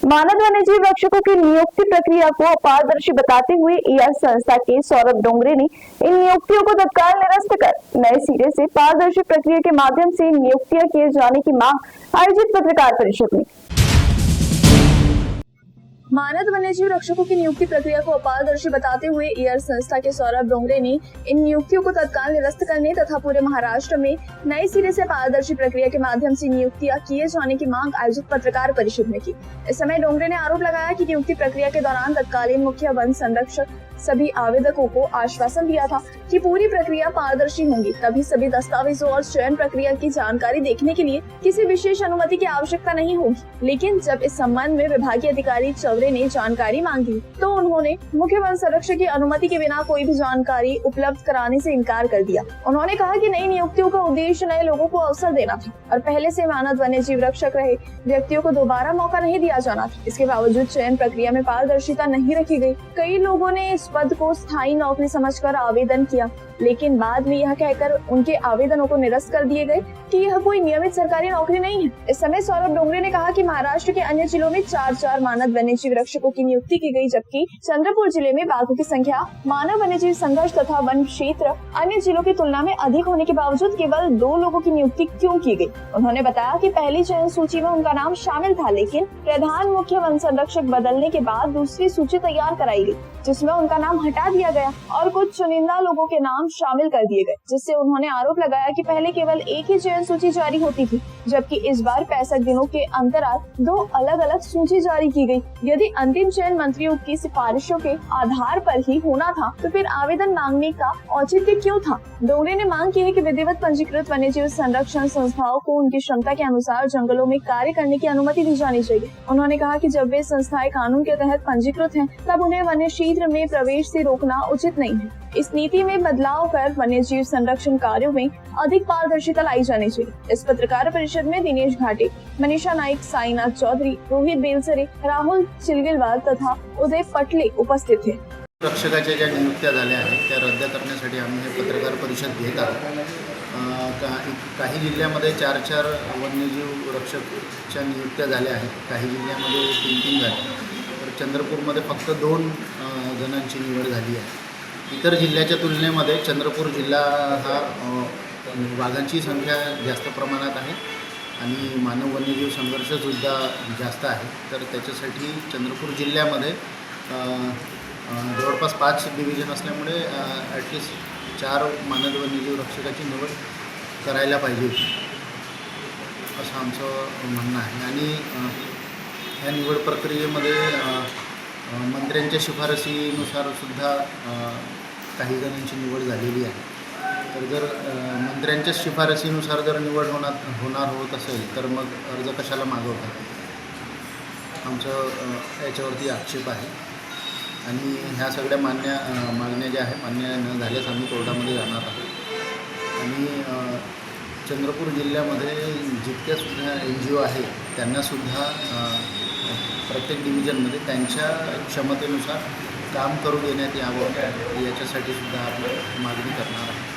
मानव वन्यजीव रक्षकों की नियुक्ति प्रक्रिया को अपारदर्शी बताते हुए ईआर संस्था के सौरभ डोंगरे ने इन नियुक्तियों को तत्काल निरस्त कर नए सिरे से पारदर्शी प्रक्रिया के माध्यम से नियुक्तियां किए जाने की मांग आयोजित पत्रकार परिषद में। मानव वन्यजीव रक्षकों की नियुक्ति प्रक्रिया को अपारदर्शी बताते हुए ईआर संस्था के सौरभ डोंगरे ने इन नियुक्तियों को तत्काल निरस्त करने तथा पूरे महाराष्ट्र में नए सिरे से पारदर्शी प्रक्रिया के माध्यम से नियुक्तियां किए जाने की मांग आयोजित पत्रकार परिषद में की। इस समय डोंगरे ने आरोप लगाया कि नियुक्ति प्रक्रिया के दौरान तत्कालीन मुख्य वन संरक्षक सभी आवेदकों को आश्वासन दिया था कि पूरी प्रक्रिया पारदर्शी होगी, तभी सभी दस्तावेजों और चयन प्रक्रिया की जानकारी देखने के लिए किसी विशेष अनुमति की आवश्यकता नहीं होगी। लेकिन जब इस संबंध में विभागीय अधिकारी चौधरी ने जानकारी मांगी तो उन्होंने मुख्य वन संरक्षक की अनुमति के बिना कोई भी जानकारी उपलब्ध कराने से इनकार कर दिया। उन्होंने कहा कि नई नियुक्तियों का उद्देश्य नए लोगों को अवसर देना था और पहले से मानव वन्यजीव रक्षक रहे व्यक्तियों को दोबारा मौका नहीं दिया जाना था। इसके बावजूद चयन प्रक्रिया में पारदर्शिता नहीं रखी गई। कई लोगों ने इस पद को स्थायी नौकरी समझकर आवेदन किया, लेकिन बाद में यह कहकर उनके आवेदनों को निरस्त कर दिए गए कि यह कोई नियमित सरकारी नौकरी नहीं है। इस समय सौरभ डोंगरे ने कहा कि महाराष्ट्र के अन्य जिलों में 4 मानव वन्यजीव रक्षकों की नियुक्ति की गई, जबकि चंद्रपुर जिले में बाघों की संख्या मानव वन्यजीव संघर्ष तथा वन क्षेत्र अन्य जिलों की तुलना में अधिक होने के बावजूद केवल 2 लोगों की नियुक्ति क्यों की गई। उन्होंने बताया कि पहली चयन सूची में उनका नाम शामिल था, लेकिन प्रधान मुख्य वन संरक्षक बदलने के बाद दूसरी सूची तैयार कराई गई, जिसमें उनका नाम हटा दिया गया और कुछ चुनिंदा लोगों के नाम शामिल कर दिए गए, जिससे उन्होंने आरोप लगाया कि पहले केवल एक ही चयन सूची जारी होती थी, जबकि इस बार 65 दिनों के अंतराल 2 अलग-अलग सूची जारी की गई। यदि अंतिम चयन मंत्रियों की सिफारिशों के आधार पर ही होना था तो फिर आवेदन मांगने का औचित्य क्यों था। डोंगरे ने मांग की है कि विधिवत पंजीकृत वन्यजीव संरक्षण संस्थाओं को उनकी क्षमता के अनुसार जंगलों में कार्य करने की अनुमति दी जानी चाहिए। उन्होंने कहा कि जब वे संस्थाएं कानून के तहत पंजीकृत हैं, तब उन्हें वन्य क्षेत्र में प्रवेश से रोकना उचित नहीं है। इस नीति में बदलाव कर वन्यजीव संरक्षण कार्यों में अधिक पारदर्शिता लाई जानी चाहिए। इस पत्रकार परिषद में दिनेश घाटे, मनीषा नाईक, साईनाथ चौधरी, रोहित बेलसरे, राहुल चिलगिलवाल तथा उदय पटले उपस्थित थे। रक्षकाच्या ज्या नियुक्त्या झाल्या आहेत त्या रद्द करण्यासाठी आम्ही हे पत्रकार परिषद घेत आहोत। काही जिल्ह्यामध्ये 4 वन्यजीव रक्षकच्या नियुक्त्या झाल्या आहेत, काही जिल्ह्यामध्ये 3 झाल्या, तर चंद्रपूरमध्ये फक्त 2 जणांची निवड झाली आहे। इतर जिल्ह्याच्या तुलनेमध्ये चंद्रपूर जिल्हा हा वाघांची संख्या जास्त प्रमाणात आहे आणि मानव वन्यजीव संघर्षसुद्धा जास्त आहे, तर त्याच्यासाठी चंद्रपूर जिल्ह्यामध्ये जवळपास 5 डिव्हिजन असल्यामुळे ॲटलिस्ट 4 मानव वन्यजीव रक्षकाची निवड करायला पाहिजे असं आमचं म्हणणं आहे। आणि ह्या निवड प्रक्रियेमध्ये मंत्र्यांच्या शिफारसीनुसार सुद्धा काही जणांची निवड झालेली आहे। तर जर मंत्र्यांच्या शिफारसीनुसार जर निवड होणार होत असेल तर मग अर्ज कशाला मागवतात, आमचं याच्यावरती आक्षेप आहे। आणि ह्या सगळ्या मागण्या ज्या आहेत मान्य न झाल्यास आम्ही कोर्टामध्ये जाणार आहोत। आणि चंद्रपूर जिल्ह्यामध्ये जितक्यासुद्धा NGO आहेत त्यांनासुद्धा प्रत्येक डिव्हिजनमध्ये त्यांच्या क्षमतेनुसार काम करू देण्यात यावं याच्यासाठी सुद्धा आपण मागणी करणार आहे।